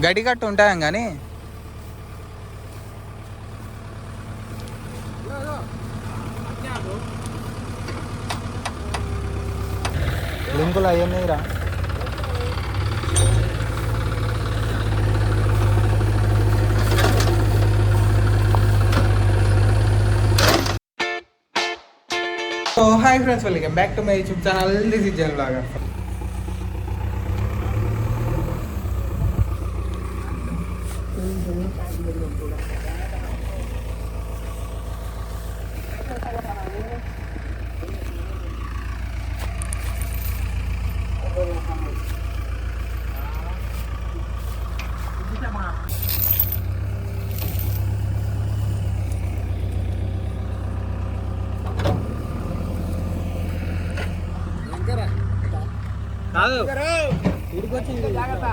గడి కట్టు ఉంటాయం కానీ లింకులు అవన్నీ రా. So hi friends, welcome back to my YouTube channel. This is Jan blogger. కాదు ఇడికొచ్చింది జాగ్రత్త.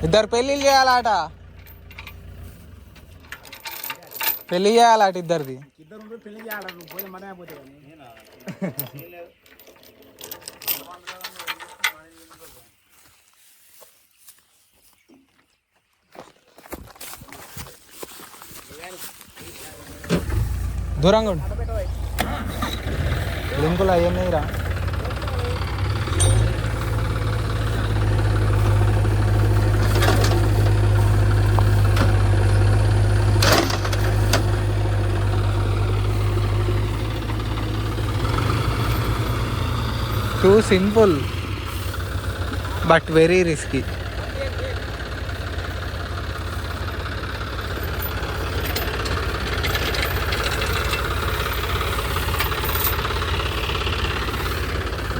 ఇద్దరు పెళ్ళిళ్ళు చేయాలట, పెళ్ళి చేయాలట ఇద్దరిది. దూరంగా ఉండు. లింకులు అవన్నీ రా. Too simple but very risky.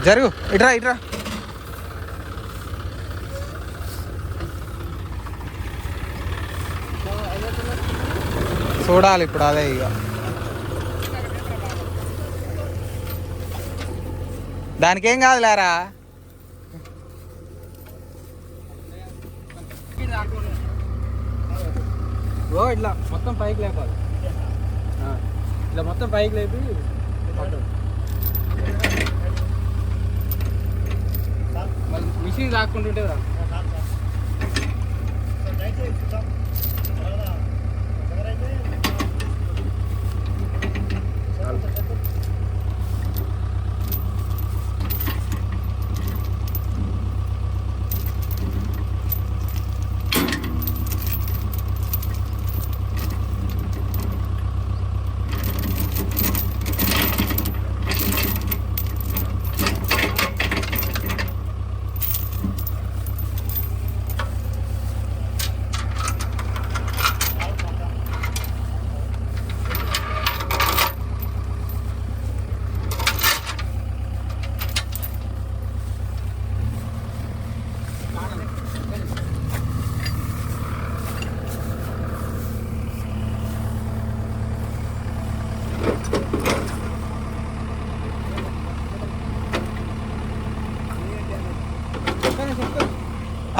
జరుగు, ఇట్రా ఇట్రా. చూడాలి ఇప్పుడు అదే ఇక. దానికేం కాదు లేరా. ఓ ఇట్లా మొత్తం పైకి లేపాలి, ఇట్లా మొత్తం పైకి లేపి మళ్ళీ మిషన్ రాకుంటుంటే రా.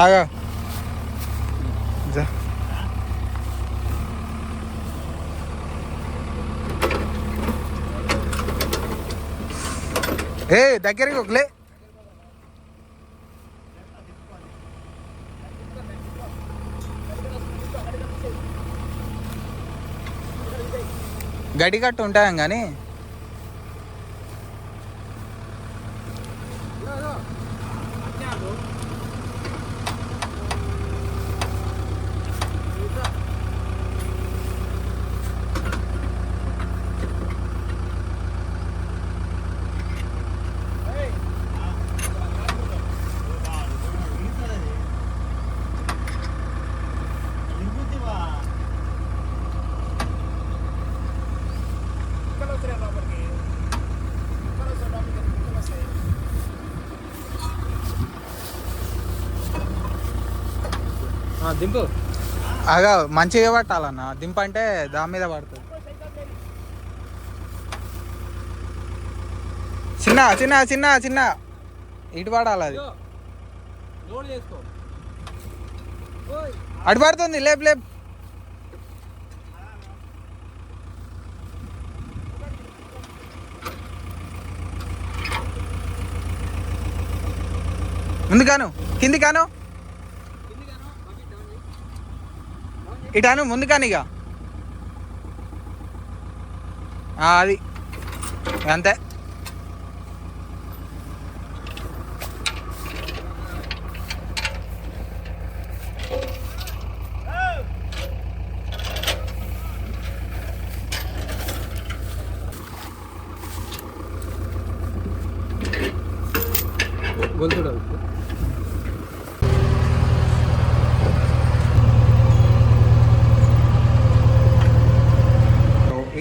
ఆగా ఏ దగ్గరికి ఒకలే. గడి కట్టు ఉంటాయం కానీ దింపు. అగా మంచిగా పట్టాలన్న, దింపు అంటే దాని మీద పడుతుంది. చిన్న చిన్న చిన్న చిన్న ఇటు పడాలి, అది లోడ్ చేసుకో. అటు పడుతుంది, లేపు లేపు. ముందు కాను, కింది కాను, ఇటాను ముందు కాను ఇక. అది అంతే. గొలుతుడు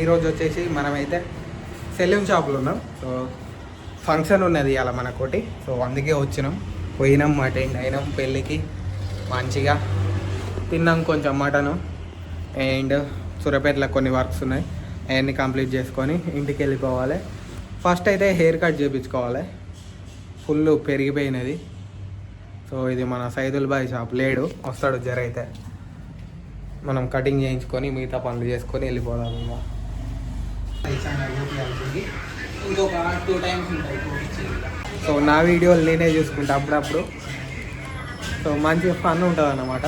ఈరోజు వచ్చేసి మనమైతే సెలూన్ షాప్లో ఉన్నాం. సో ఫంక్షన్ ఉన్నది ఇవాళ మనకోటి, సో అందుకే వచ్చినాం. పోయినాం, అటెండ్ అయినాం పెళ్ళికి, మంచిగా తిన్నాం కొంచెం మటను. అండ్ సూర్యాపేటలో కొన్ని వర్క్స్ ఉన్నాయి, అవన్నీ కంప్లీట్ చేసుకొని ఇంటికి వెళ్ళిపోవాలి. ఫస్ట్ అయితే హెయిర్ కట్ చేయించుకోవాలి, ఫుల్ పెరిగిపోయినది. సో ఇది మన సైదుల్ బాయ్ షాప్, లేడు, వస్తాడు జర అయితే మనం కటింగ్ చేయించుకొని మిగతా పనులు చేసుకొని వెళ్ళిపోదాం. ఇంకొక 2 టైమ్స్ ఉంటాయి. సో నా వీడియోలు నేనే చూసుకుంటా అప్పుడప్పుడు, సో మంచిగా ఫన్ ఉంటుంది అన్నమాట.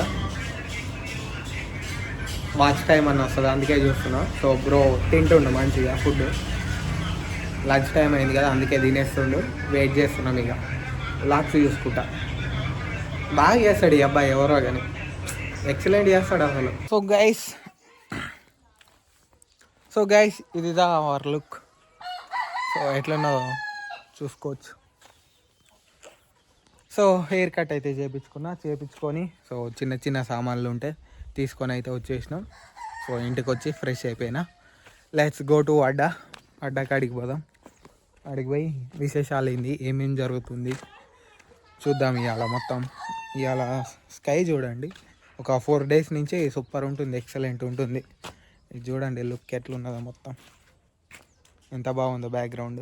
వాచ్ టైం అన్న వస్తుంది, అందుకే చూస్తున్నా. సో బ్రో తింటుండు మంచిగా ఫుడ్, లంచ్ టైం అయింది కదా అందుకే తినేస్తుండు. వెయిట్ చేస్తున్నాం, ఇక లాక్స్ చూసుకుంటా. బాగా చేస్తాడు ఈ అబ్బాయి, ఎవరో కానీ ఎక్సలెంట్ చేస్తాడు అసలు. సో గైస్ ఇది అవర్ లుక్. సో ఎట్లున్నదో చూసుకోవచ్చు. సో హెయిర్ కట్ అయితే చేపించుకొని సో చిన్న చిన్న సామాన్లు ఉంటే తీసుకొని అయితే వచ్చేసినాం. సో ఇంటికి వచ్చి ఫ్రెష్ అయిపోయినా. లెట్స్ గో టు అడ్డాకాడికి పోదాం. అడిగి పోయి విశేషాలు ఏంది, ఏమేమి జరుగుతుంది చూద్దాం. ఇవాళ మొత్తం ఇవాళ స్కై చూడండి, ఒక 4 days నుంచి సూపర్ ఉంటుంది, ఎక్సలెంట్ ఉంటుంది. ఇది చూడండి లుక్ ఎట్లున్నదో, మొత్తం ఎంత బాగుందో బ్యాక్గ్రౌండ్.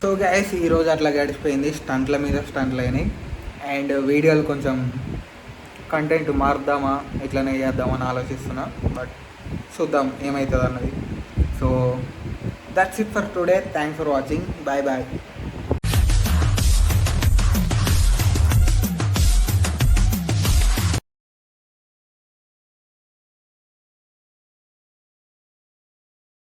సో గైస్ ఈరోజు అట్లా గడిచిపోయింది, స్టంట్ల మీద స్టంట్లు అయినాయి. అండ్ వీడియోలు కొంచెం కంటెంట్ మారుద్దామా ఇట్లనే చేద్దామని ఆలోచిస్తున్నా, బట్ చూద్దాం ఏమవుతుంది అన్నది. So that's it for today. Thanks for watching. Bye bye.